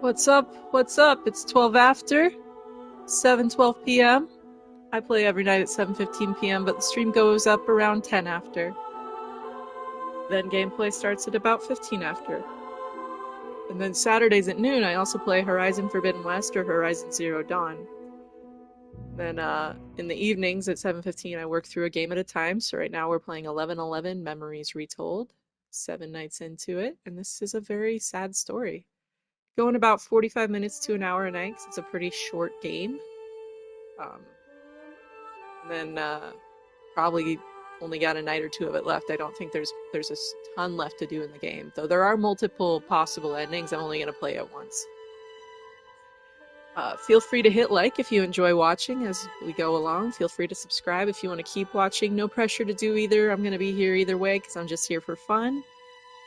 What's up? What's up? It's 12 after, 7:12 p.m. I play every night at 7:15 p.m., but the stream goes up around 10 after. Then gameplay starts at about 15 after. And then Saturdays at noon, I also play Horizon Forbidden West or Horizon Zero Dawn. Then in the evenings at 7:15, I work through a game at a time. So right now we're playing 11:11 Memories Retold, 7 nights into it, and this is a very sad story. Going about 45 minutes to an hour a night, 'cause it's a pretty short game. Then probably only got a night or two of it left. I don't think there's a ton left to do in the game, though there are multiple possible endings. I'm only going to play it once. Feel free to hit like if you enjoy watching as we go along. Feel free to subscribe if you want to keep watching. No pressure to do either. I'm going to be here either way because I'm just here for fun.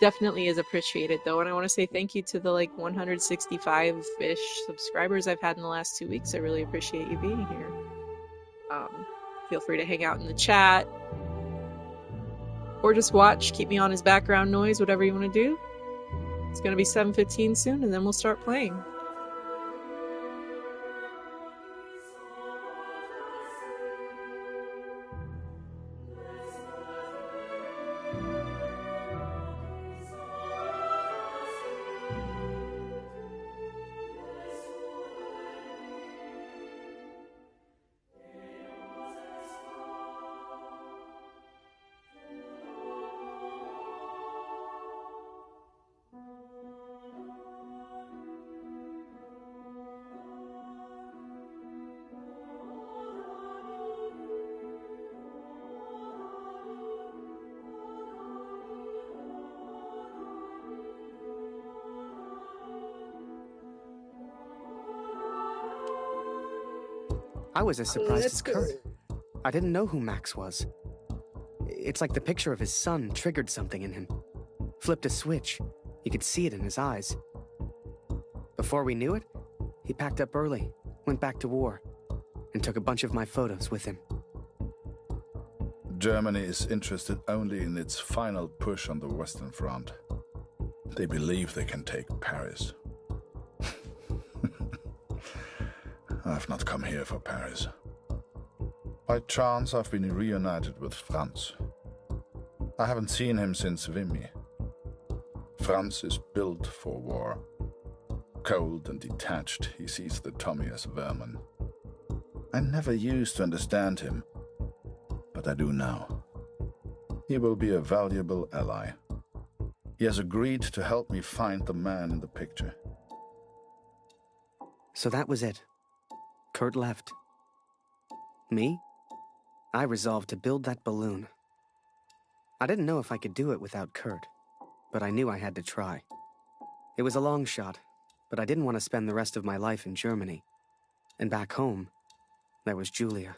Definitely is appreciated though, and I want to say thank you to the 165-ish subscribers I've had in the last 2 weeks. I really appreciate you being here. Feel free to hang out in the chat or just watch, keep me on as background noise, whatever you want to do. It's going to be 7:15 soon, and then we'll start playing. I was as surprised as Kurt. I didn't know who Max was. It's like the picture of his son triggered something in him. Flipped a switch. You could see it in his eyes. Before we knew it, he packed up early, went back to war, and took a bunch of my photos with him. Germany is interested only in its final push on the Western Front. They believe they can take Paris. I've not come here for Paris. By chance, I've been reunited with Franz. I haven't seen him since Vimy. Franz is built for war. Cold and detached, he sees the Tommy as vermin. I never used to understand him, but I do now. He will be a valuable ally. He has agreed to help me find the man in the picture. So that was it. Kurt left. Me? I resolved to build that balloon. I didn't know if I could do it without Kurt, but I knew I had to try. It was a long shot, but I didn't want to spend the rest of my life in Germany. And back home, there was Julia.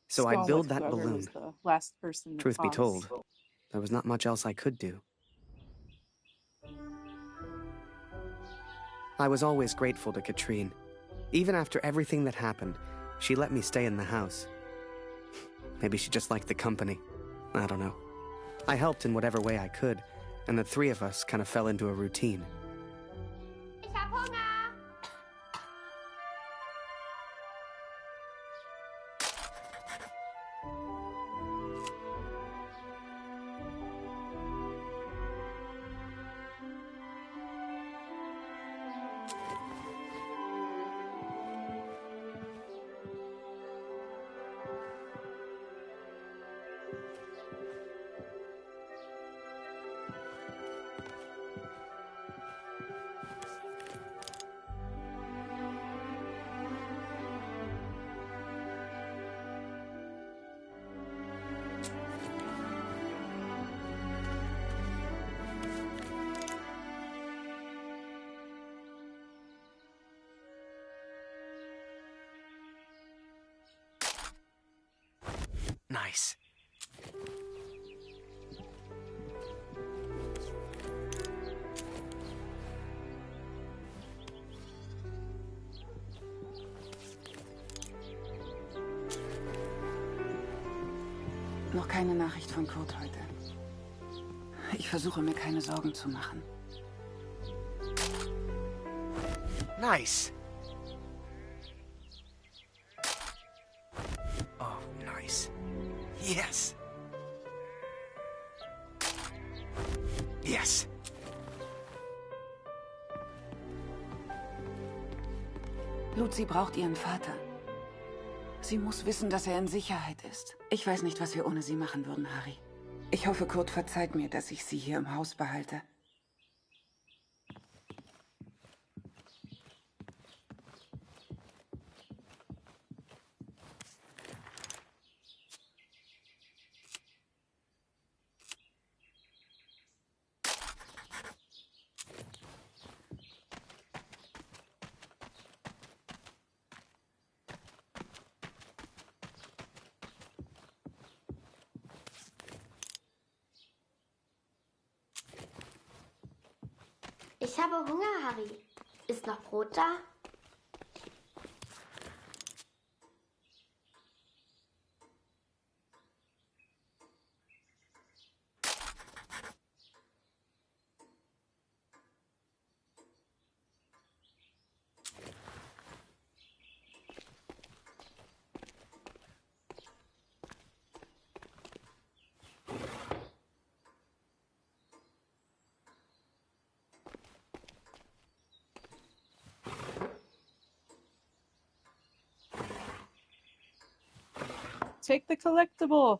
So I'd build that balloon. Was the last person Truth be told, there was not much else I could do. I was always grateful to Katrine. Even after everything that happened, she let me stay in the house. Maybe she just liked the company. I don't know. I helped in whatever way I could, and the three of us kind of fell into a routine. Ich hab Hunger! Nice. Noch keine Nachricht von Kurt heute. Ich versuche mir keine Sorgen zu machen. Nice. Oh, nice. Yes. Yes. Luzi braucht ihren Vater. Sie muss wissen, dass er in Sicherheit ist. Ich weiß nicht, was wir ohne sie machen würden, Harry. Ich hoffe, Kurt verzeiht mir, dass ich sie hier im Haus behalte. Ich habe Hunger, Harry. Ist noch Brot da? Take the collectible.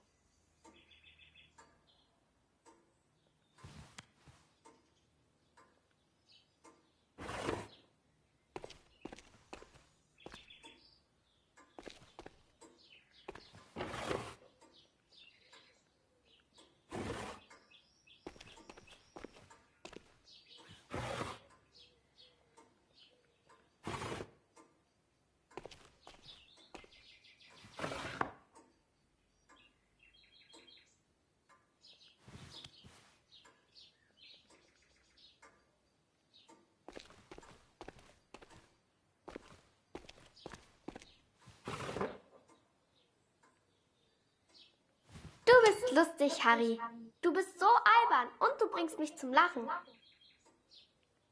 lustig, Harry. Du bist so albern und du bringst mich zum Lachen.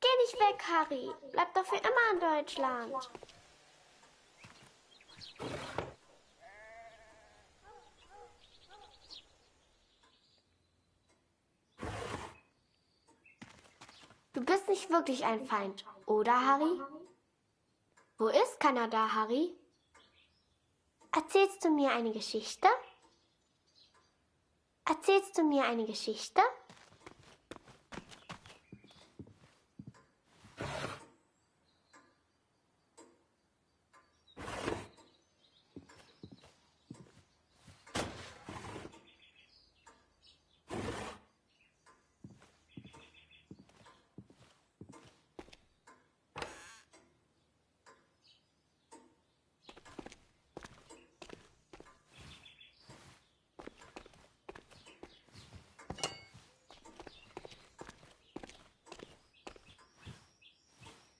Geh nicht weg, Harry. Bleib doch für immer in Deutschland. Du bist nicht wirklich ein Feind, oder, Harry? Wo ist Kanada, Harry? Erzählst du mir eine Geschichte? Erzählst du mir eine Geschichte?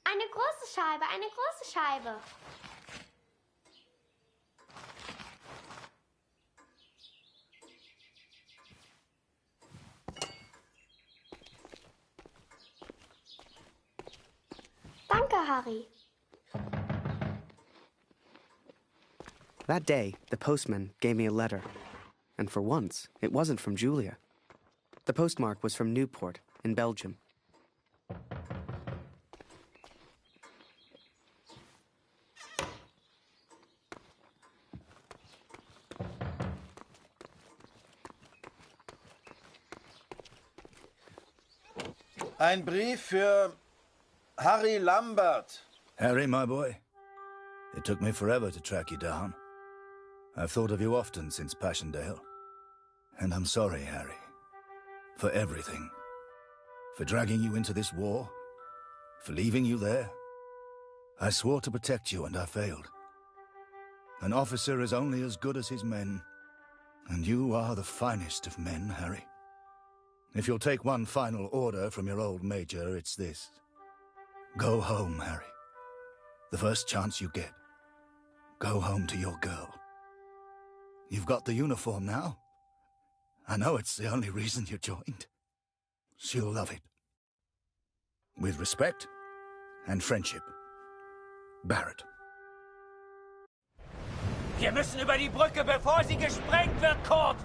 Eine große Scheibe, eine große Scheibe. Danke, Harry. That day, the postman gave me a letter. And for once, it wasn't from Julia. The postmark was from Newport, in Belgium. Ein Brief für Harry Lambert. Harry, my boy. It took me forever to track you down. I've thought of you often since Passchendaele. And I'm sorry, Harry. For everything. For dragging you into this war. For leaving you there. I swore to protect you and I failed. An officer is only as good as his men. And you are the finest of men, Harry. If you'll take one final order from your old major, it's this. Go home, Harry. The first chance you get. Go home to your girl. You've got the uniform now. I know it's the only reason you joined. She'll love it. With respect and friendship. Barrett. Wir müssen über die Brücke, bevor sie gesprengt wird, Kurt!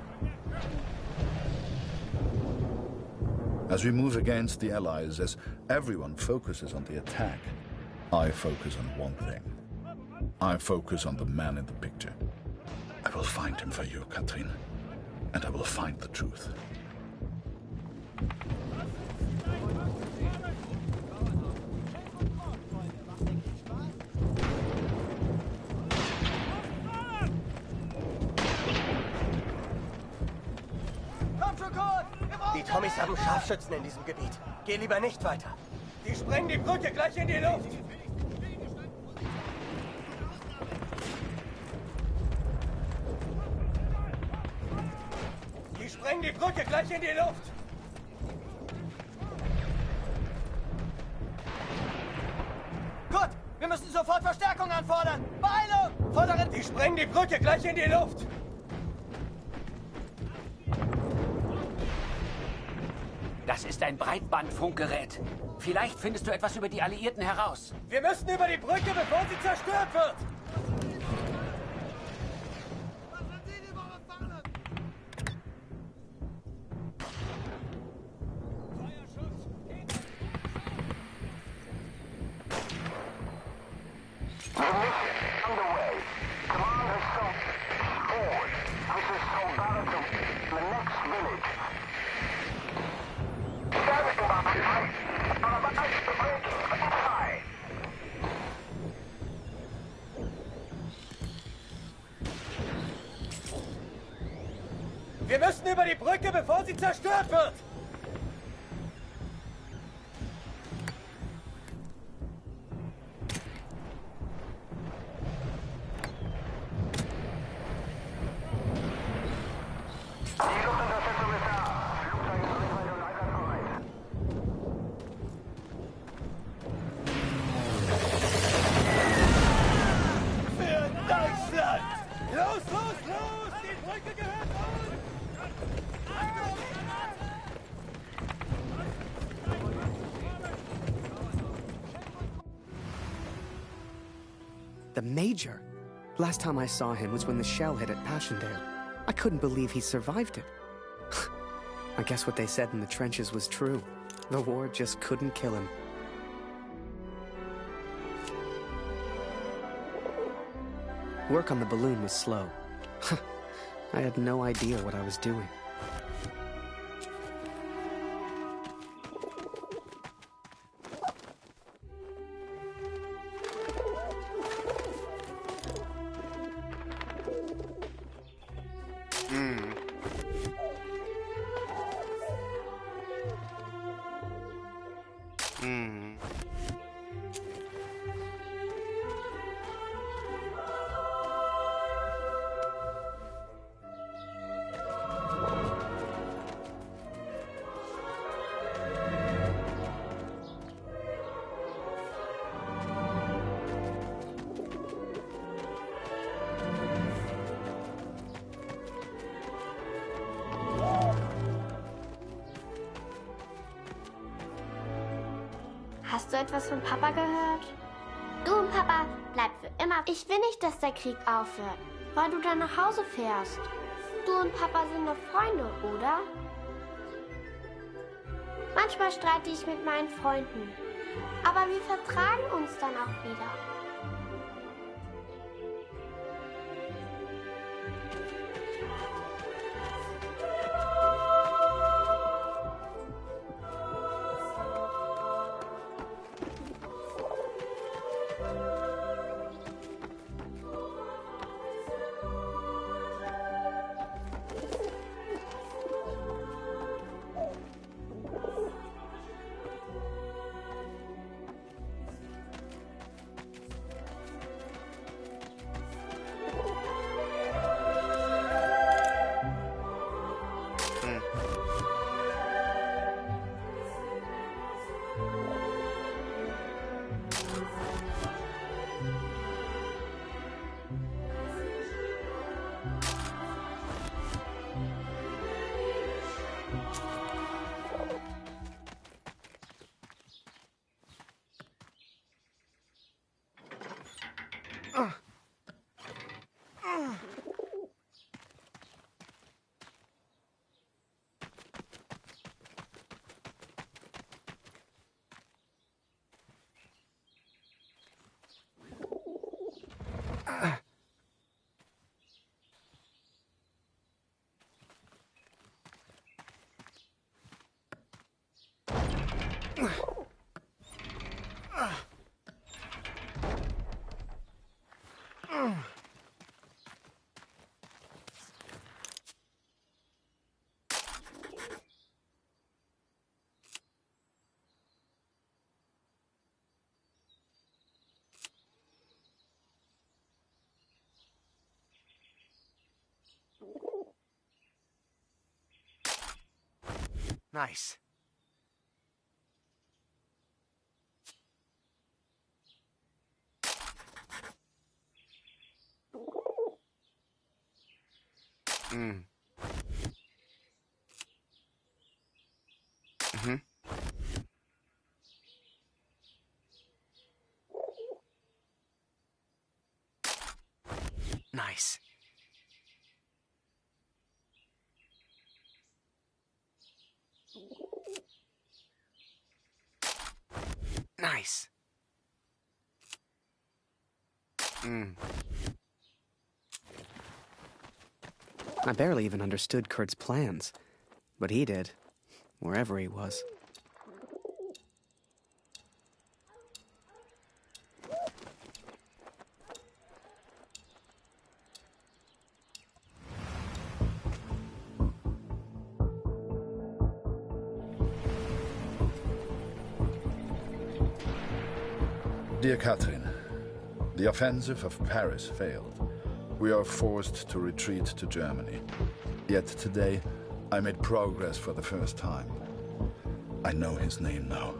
As we move against the Allies, as everyone focuses on the attack, I focus on one thing. I focus on the man in the picture. I will find him for you, Katrin. And I will find the truth. Die Tommies haben Scharfschützen in diesem Gebiet. Geh lieber nicht weiter. Die sprengen die Brücke gleich in die Luft. Die sprengen die Brücke gleich in die Luft. Gut, wir müssen sofort Verstärkung anfordern. Beeilung! Fordere... Die sprengen die Brücke gleich in die Luft. Das ist ein Breitbandfunkgerät. Vielleicht findest du etwas über die Alliierten heraus. Wir müssen über die Brücke, bevor sie zerstört wird. Wir müssen über die Brücke, bevor sie zerstört wird! Die Luftunterstützung ist da. Flugzeug ist Richtung einsatzbereit. Für Deutschland! Los, los, los! Die Brücke gehört uns! The Major? Last time I saw him was when the shell hit at Passchendaele. I couldn't believe he survived it. I guess what they said in the trenches was true. The war just couldn't kill him. Work on the balloon was slow. I had no idea what I was doing. Hast du etwas von Papa gehört? Du und Papa bleibt für immer. Ich will nicht, dass der Krieg aufhört, weil du dann nach Hause fährst. Du und Papa sind noch Freunde, oder? Manchmal streite ich mit meinen Freunden, aber wir vertragen uns dann auch wieder. Nice. Nice. Nice. I barely even understood Kurt's plans, but he did, wherever he was. Dear Catherine, the offensive of Paris failed. We are forced to retreat to Germany. Yet today, I made progress for the first time. I know his name now.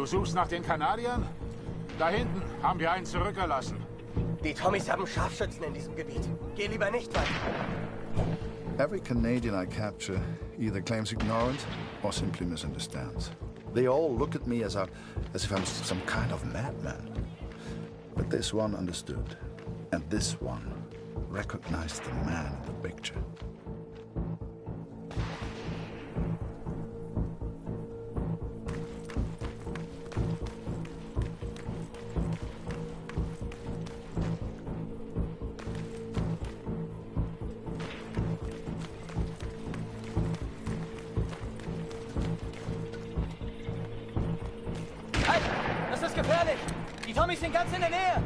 Du suchst nach den Kanadiern? Da hinten haben wir einen zurückgelassen. Die Tommys haben Scharfschützen in diesem Gebiet. Geh lieber nicht weiter. Every Canadian I capture either claims ignorance or simply misunderstands. They all look at me as if I'm some kind of madman. But this one understood, and this one recognized the man in the picture. Halt! Das ist gefährlich! Die Tommys sind ganz in der Nähe!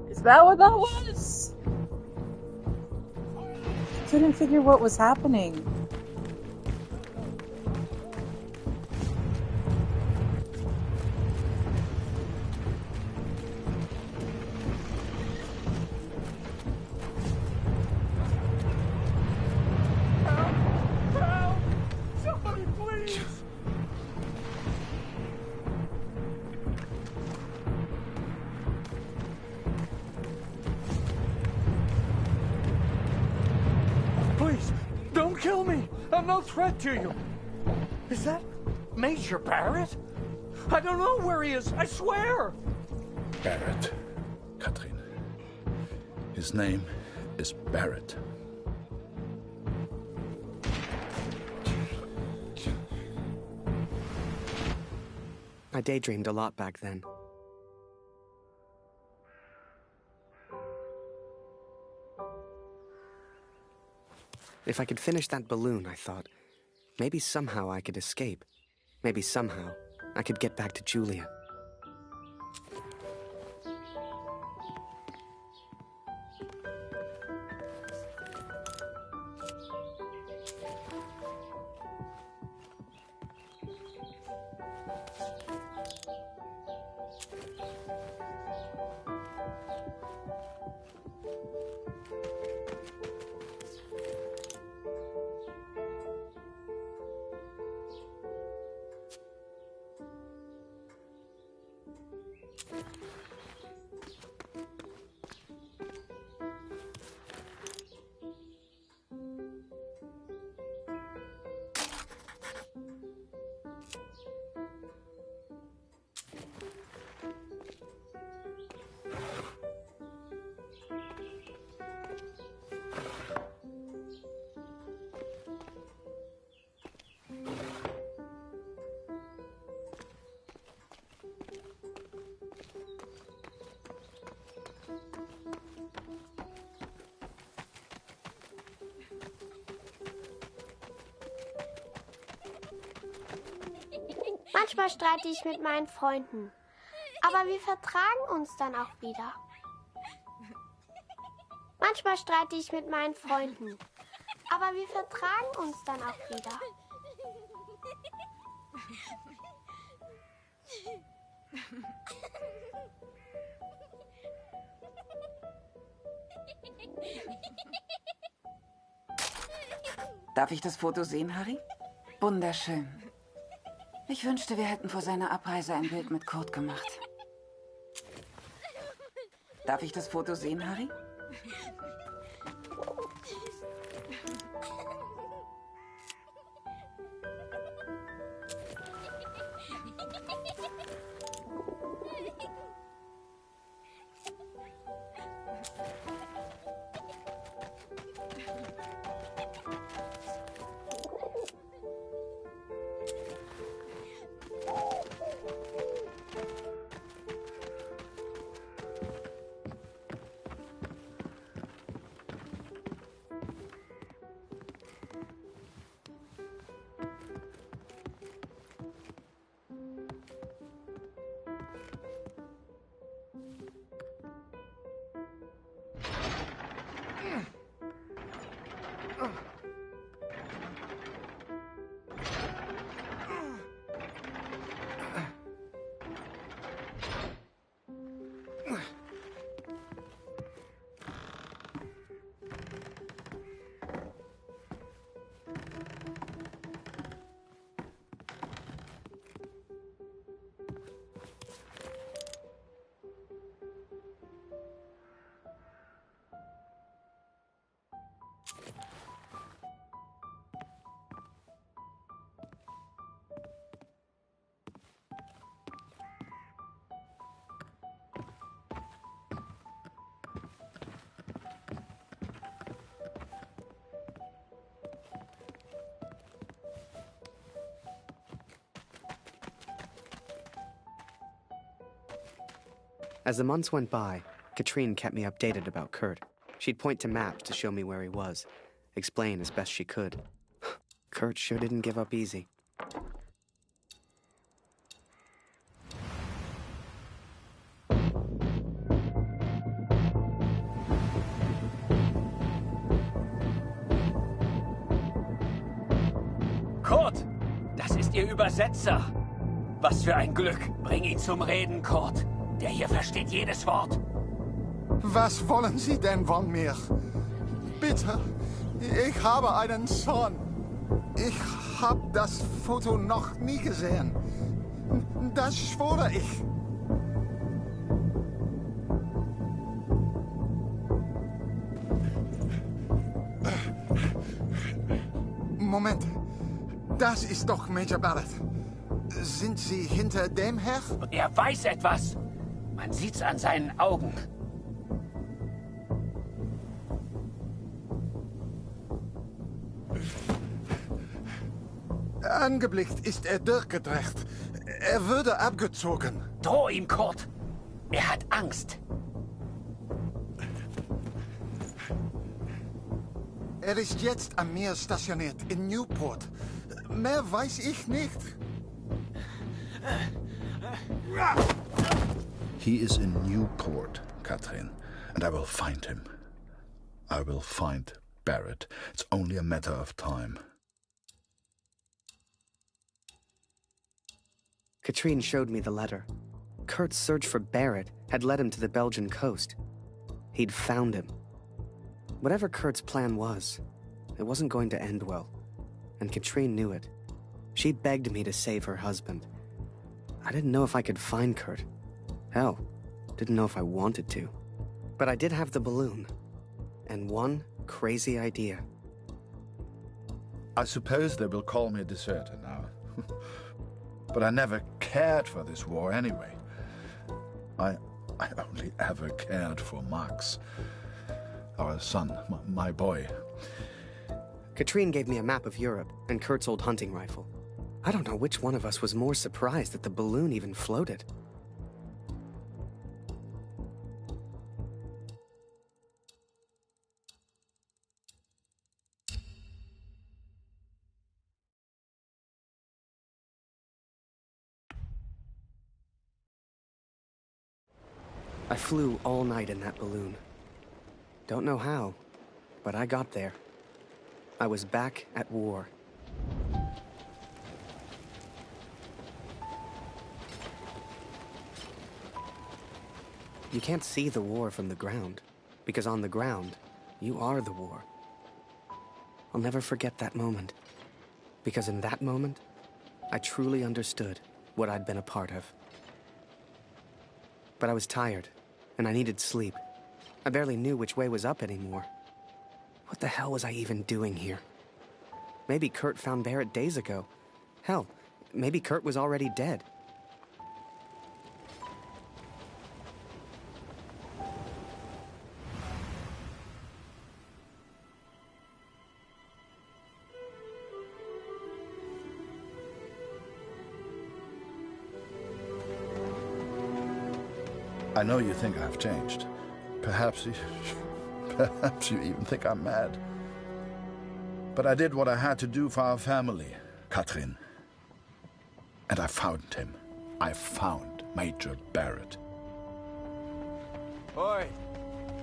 Is that what that was? I couldn't figure what was happening. Somebody, please! Please, don't kill me! I'm no threat to you! Is that Major Barrett? I don't know where he is, I swear! Barrett, Katrin. His name is Barrett. I daydreamed a lot back then. If I could finish that balloon, I thought, maybe somehow I could escape. Maybe somehow I could get back to Julia. Manchmal streite ich mit meinen Freunden, aber wir vertragen uns dann auch wieder. Manchmal streite ich mit meinen Freunden, aber wir vertragen uns dann auch wieder. Darf ich das Foto sehen, Harry? Wunderschön. Ich wünschte, wir hätten vor seiner Abreise ein Bild mit Kurt gemacht. Darf ich das Foto sehen, Harry? As the months went by, Katrine kept me updated about Kurt. She'd point to maps to show me where he was, explain as best she could. Kurt sure didn't give up easy. Kurt, das ist Ihr Übersetzer. Was für ein Glück. Bring ihn zum Reden, Kurt. Der hier versteht jedes Wort. Was wollen Sie denn von mir? Bitte, ich habe einen Sohn. Ich habe das Foto noch nie gesehen. Das schwöre ich. Moment, das ist doch Major Barrett. Sind Sie hinter dem her? Er weiß etwas. Man sieht's an seinen Augen. Angeblickt ist er durchgedreht. Er würde abgezogen. Droh ihm, Kurt. Er hat Angst. Er ist jetzt am Meer stationiert, in Newport. Mehr weiß ich nicht. He is in Newport, Katrin, and I will find him. I will find Barrett. It's only a matter of time. Katrine showed me the letter. Kurt's search for Barrett had led him to the Belgian coast. He'd found him. Whatever Kurt's plan was, it wasn't going to end well. And Katrine knew it. She begged me to save her husband. I didn't know if I could find Kurt. Hell, didn't know if I wanted to. But I did have the balloon. And one crazy idea. I suppose they will call me a deserter now. But I never cared for this war anyway. I only ever cared for Max. Our son, my boy. Katrine gave me a map of Europe and Kurt's old hunting rifle. I don't know which one of us was more surprised that the balloon even floated. I flew all night in that balloon. Don't know how, but I got there. I was back at war. You can't see the war from the ground, because on the ground, you are the war. I'll never forget that moment, because in that moment, I truly understood what I'd been a part of. But I was tired, and I needed sleep. I barely knew which way was up anymore. What the hell was I even doing here? Maybe Kurt found Barrett days ago. Hell, maybe Kurt was already dead. I know you think I've changed. Perhaps you even think I'm mad. But I did what I had to do for our family, Katrin. And I found him. I found Major Barrett. Oi!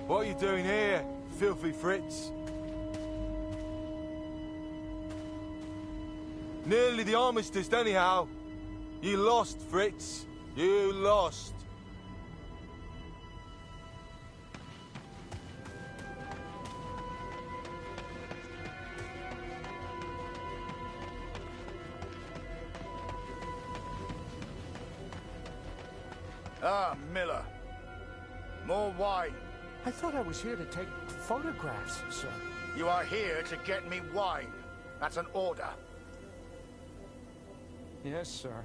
What are you doing here, filthy Fritz? Nearly the armistice, anyhow. You lost, Fritz. You lost. Ah, Miller. More wine. I thought I was here to take photographs, sir. You are here to get me wine. That's an order. Yes, sir.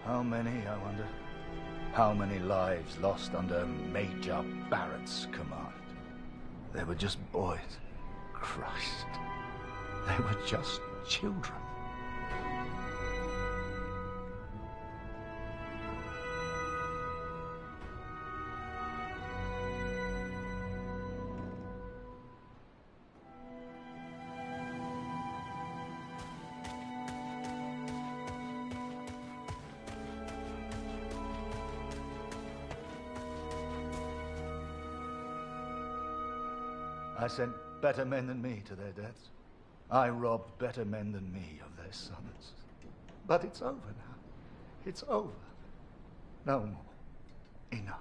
How many, I wonder? How many lives lost under Major Barrett's command? They were just boys. Christ. They were just children. I sent better men than me to their deaths. I robbed better men than me of their sons. But it's over now. It's over. No more. Enough.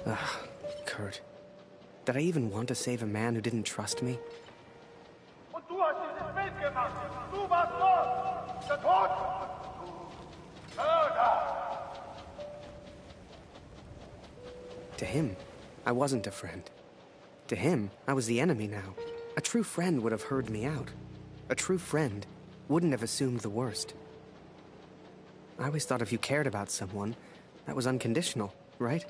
Ugh, Kurt. Did I even want to save a man who didn't trust me? Und du hast dieses Bild gemacht. Du warst dort. Der Tod. Du Mörder. To him, I wasn't a friend. To him, I was the enemy now. A true friend would have heard me out. A true friend wouldn't have assumed the worst. I always thought if you cared about someone, that was unconditional, right?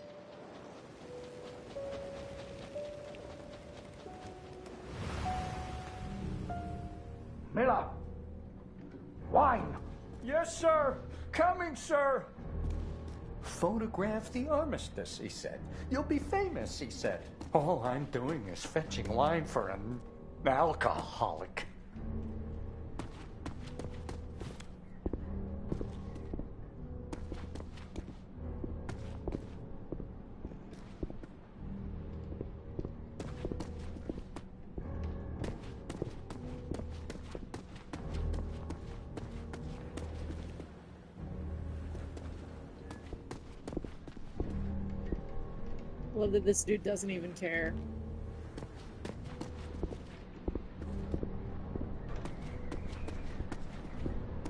Miller! Wine! Yes, sir! Coming, sir! Photograph the armistice, he said. You'll be famous, he said. All I'm doing is fetching wine for an alcoholic. Love that this dude doesn't even care.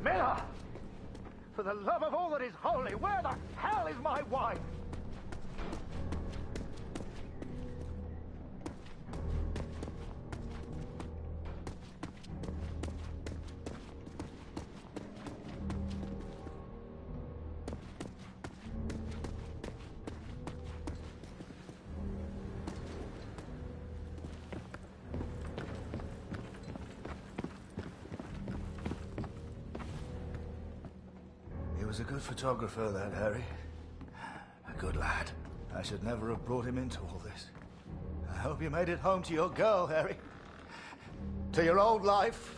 Miller! For the love of all that is holy, where the hell is my wine? He was a good photographer, that Harry. A good lad. I should never have brought him into all this. I hope you made it home to your girl, Harry. To your old life.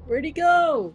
Where'd he go?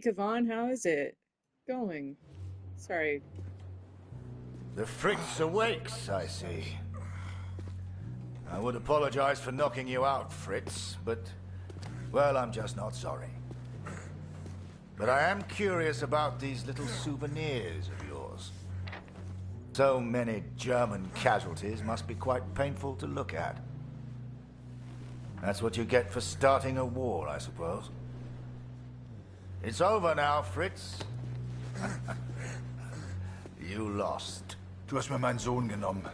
Hey, Kavan, how is it going? Sorry. The Fritz awakes, I see. I would apologize for knocking you out, Fritz, but, well, I'm just not sorry. But I am curious about these little souvenirs of yours. So many German casualties must be quite painful to look at. That's what you get for starting a war, I suppose. It's over now, Fritz. You lost. Du hast mir meinen Sohn genommen.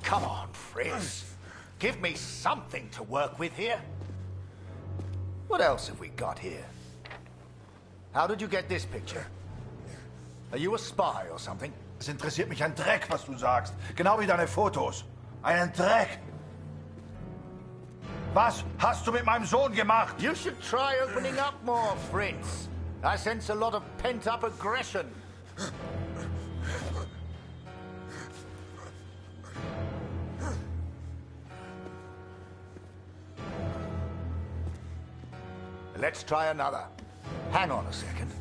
Come on, Fritz. Give me something to work with here. What else have we got here? How did you get this picture? Are you a spy or something? Es interessiert mich ein Dreck, was du sagst. Genau wie deine Fotos. Einen Dreck. Was hast du mit meinem Sohn gemacht? You should try opening up more, Fritz. I sense a lot of pent-up aggression. Let's try another. Hang on a second.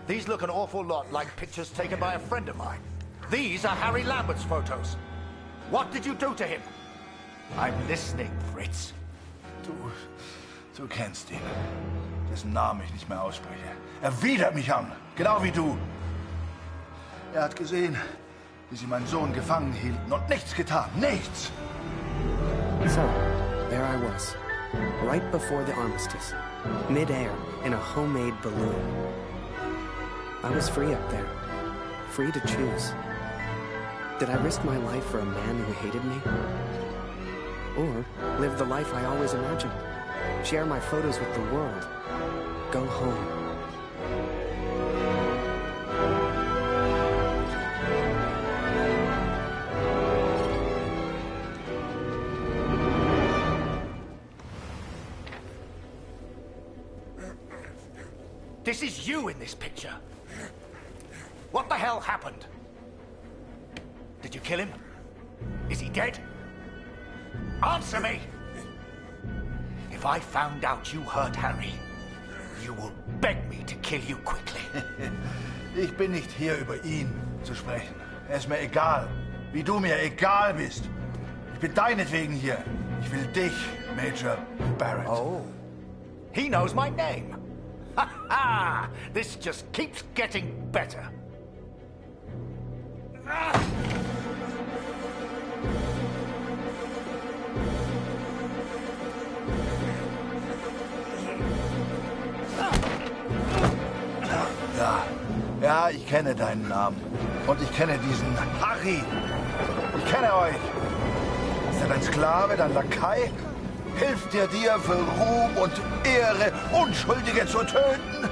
These look an awful lot like pictures taken by a friend of mine. These are Harry Lambert's photos. What did you do to him? I'm listening, Fritz. Du kennst ihn. Dessen Namen ich nicht mehr ausspreche. Er widert mich an, genau wie du. Er hat gesehen, wie sie meinen Sohn gefangen hielten und nichts getan. Nichts! So, there I was. Right before the armistice. Mid-air, in a homemade balloon. I was free up there. Free to choose. Did I risk my life for a man who hated me? Or live the life I always imagined? Share my photos with the world? Go home. This is you in this picture. What the hell happened? Did you kill him? Is he dead? Answer me! If I found out you hurt Harry, you will beg me to kill you quickly. Ich bin nicht hier, über ihn zu sprechen. Er ist mir egal, wie du mir egal bist. Ich bin deinetwegen hier. Ich will dich, Major Barrett. Oh, he knows my name. Ha ha! This just keeps getting better. Ja, ich kenne deinen Namen. Und ich kenne diesen Harry. Ich kenne euch. Ist er dein Sklave, dein Lakai? Hilft er dir für Ruhm und Ehre, Unschuldige zu töten?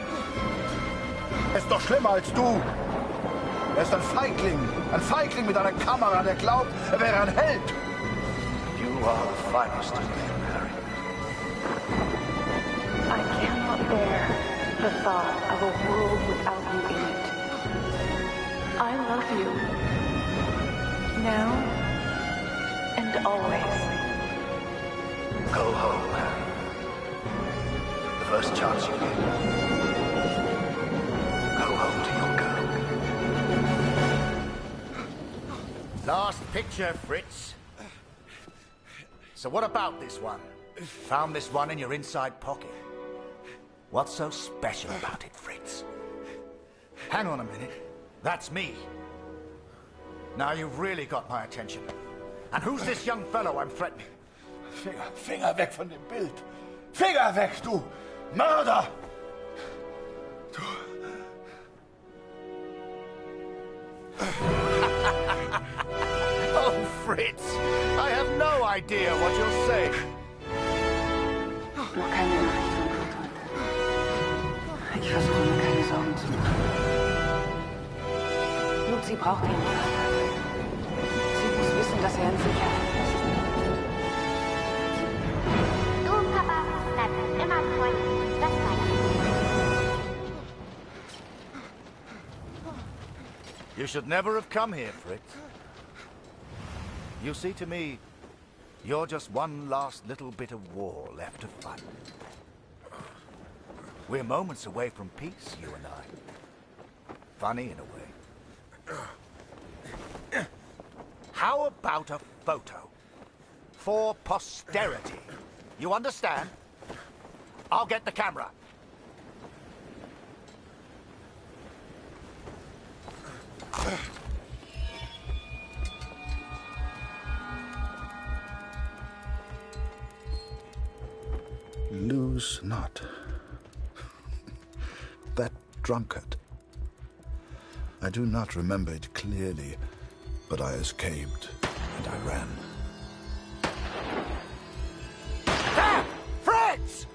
Er ist doch schlimmer als du. Er ist ein Feigling mit einer Kamera, der glaubt, er wäre ein Held. You are the finest of men, Harry. I cannot bear the thought of a world without you in it. I love you. Now and always. Go home, Harry. The first chance you get. Go home to your girl. Last picture, Fritz. So what about this one? Found this one in your inside pocket. What's so special about it, Fritz? Hang on a minute. That's me. Now you've really got my attention. And who's this young fellow I'm threatening? Finger weg von dem Bild. Finger weg, du Mörder! Du... Oh, Fritz, I have no idea what you're saying. Noch keine Nachricht von Kurt heute. Ich versuche mir keine Sorgen zu machen. Lucy braucht ihren Vater. Sie muss wissen, dass er in Sicherheit ist. Du und Papa bleiben immer Freunde. Das weiß ich. You should never have come here, Fritz. You see, to me, you're just one last little bit of war left to fight. We're moments away from peace, you and I. Funny in a way. How about a photo? For posterity. You understand? I'll get the camera. Lose not. That drunkard. I do not remember it clearly, but I escaped and I ran. There! Fritz!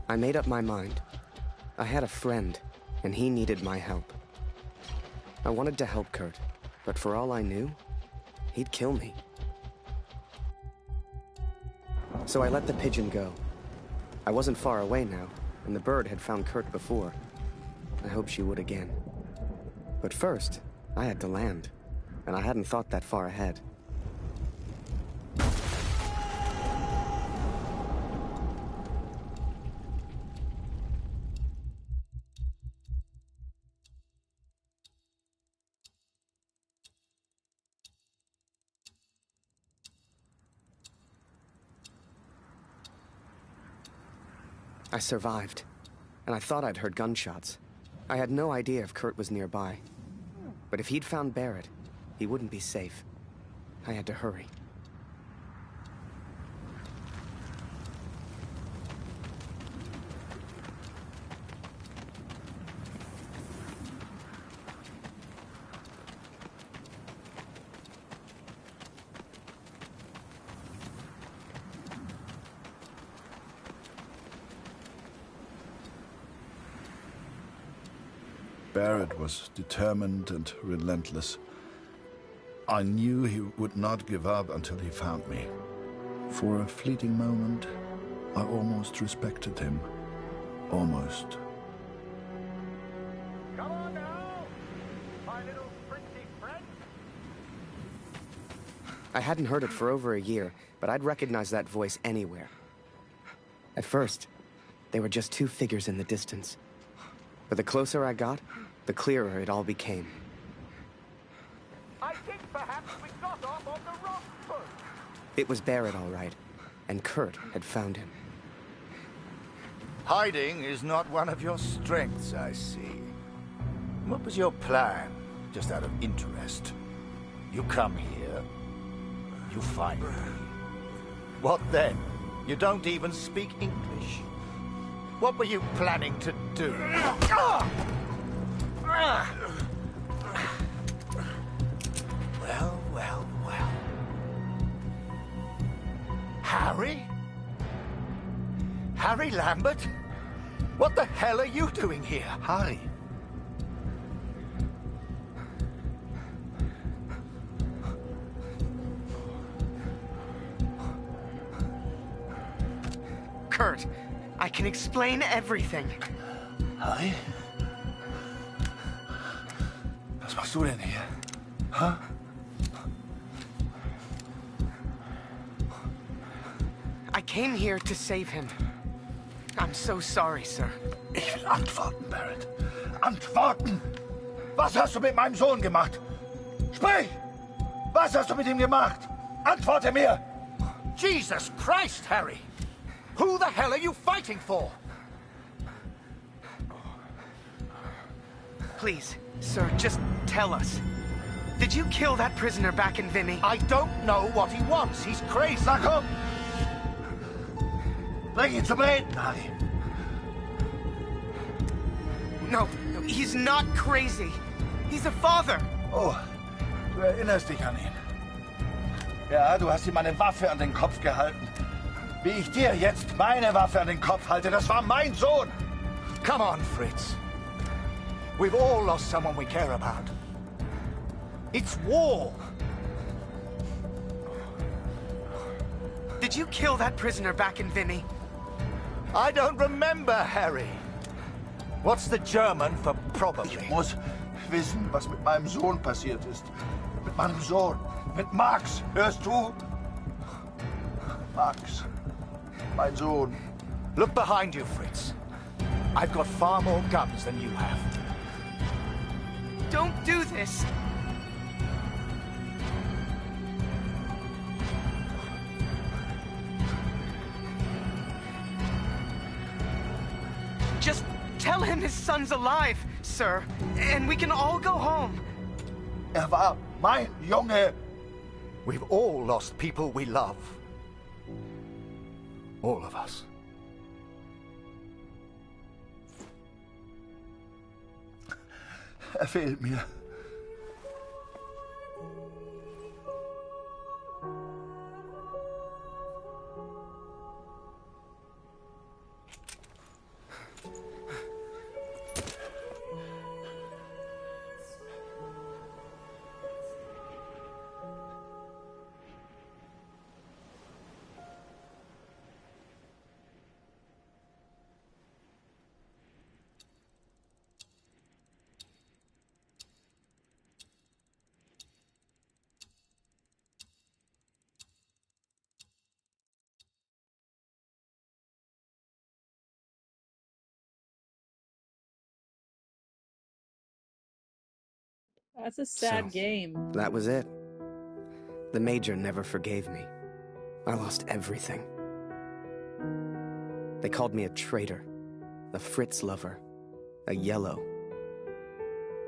I made up my mind. I had a friend, and he needed my help. I wanted to help Kurt, but for all I knew, he'd kill me. So I let the pigeon go. I wasn't far away now, and the bird had found Kurt before. I hoped she would again. But first, I had to land, and I hadn't thought that far ahead. I survived, and I thought I'd heard gunshots. I had no idea if Kurt was nearby. But if he'd found Barrett, he wouldn't be safe. I had to hurry. Barrett was determined and relentless. I knew he would not give up until he found me. For a fleeting moment, I almost respected him. Almost. Come on now, my little pretty friend. I hadn't heard it for over a year, but I'd recognize that voice anywhere. At first, they were just two figures in the distance. But the closer I got, the clearer it all became. I think perhaps we got off on the wrong foot. It was Barrett, all right, and Kurt had found him. Hiding is not one of your strengths, I see. What was your plan, just out of interest? You come here, you find me. What then? You don't even speak English. What were you planning to do? Well, well, well. Harry? Harry Lambert? What the hell are you doing here, Harry? Kurt, I can explain everything. Harry? Was machst du denn hier? Huh? I came here to save him. I'm so sorry, sir. Ich will antworten, Barrett. Antworten! Was hast du mit meinem Sohn gemacht? Sprich! Was hast du mit ihm gemacht? Antworte mir! Jesus Christ, Harry! Who the hell are you fighting for? Please, sir, just tell us. Did you kill that prisoner back in Vimy? I don't know what he wants. He's crazy. Na komm! Bring ihn zum Reden, Harry. No, he's not crazy. He's a father. Oh, du erinnerst dich an ihn. Ja, du hast ihm eine Waffe an den Kopf gehalten. Wie ich dir jetzt meine Waffe an den Kopf halte, das war mein Sohn. Come on, Fritz. We've all lost someone we care about. It's war. Did you kill that prisoner back in Vimy? I don't remember, Harry. What's the German for probably? Ich muss wissen, was mit meinem Sohn passiert ist. Mit meinem Sohn. Mit Max, hörst du? Max, mein Sohn. Look behind you, Fritz. I've got far more guns than you have. Don't do this! Just tell him his son's alive, sir, and we can all go home. War mein Junge. We've all lost people we love. All of us. Fehlt mir. That's a sad game. That was it. The Major never forgave me. I lost everything. They called me a traitor, a Fritz lover, a yellow.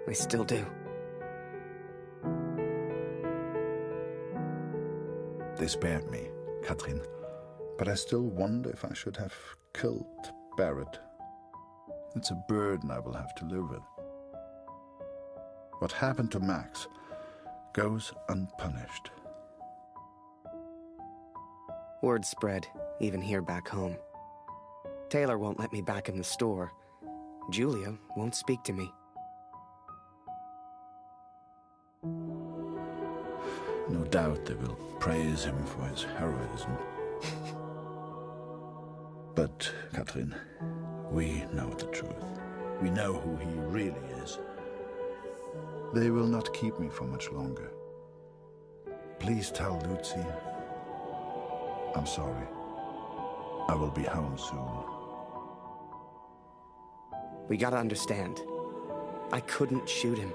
They still do. They spared me, Katrin. But I still wonder if I should have killed Barrett. It's a burden I will have to live with. What happened to Max goes unpunished. Word spread, even here back home. Taylor won't let me back in the store. Julia won't speak to me. No doubt they will praise him for his heroism. But, Katrin, we know the truth. We know who he really is. They will not keep me for much longer. Please tell Lucy I'm sorry. I will be home soon. We gotta understand. I couldn't shoot him.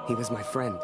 He was my friend.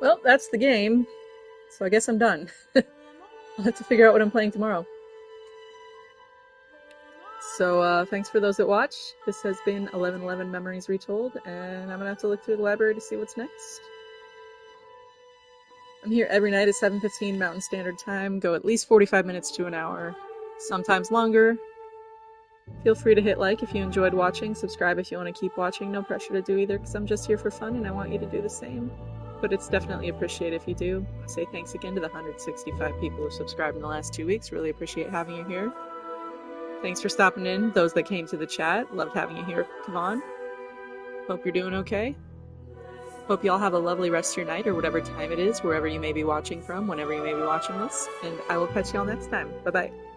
Well, that's the game. So I guess I'm done. I'll have to figure out what I'm playing tomorrow. So thanks for those that watch. This has been 1111 Memories Retold, and I'm gonna have to look through the library to see what's next. I'm here every night at 7:15 Mountain Standard Time. Go at least 45 minutes to an hour, sometimes longer. Feel free to hit like if you enjoyed watching, subscribe if you want to keep watching. No pressure to do either, because I'm just here for fun and I want you to do the same. But it's definitely appreciated if you do. I say thanks again to the 165 people who subscribed in the last 2 weeks. Really appreciate having you here. Thanks for stopping in, those that came to the chat. Loved having you here, Kevon. Hope you're doing okay. Hope you all have a lovely rest of your night, or whatever time it is, wherever you may be watching from, whenever you may be watching this. And I will catch you all next time. Bye-bye.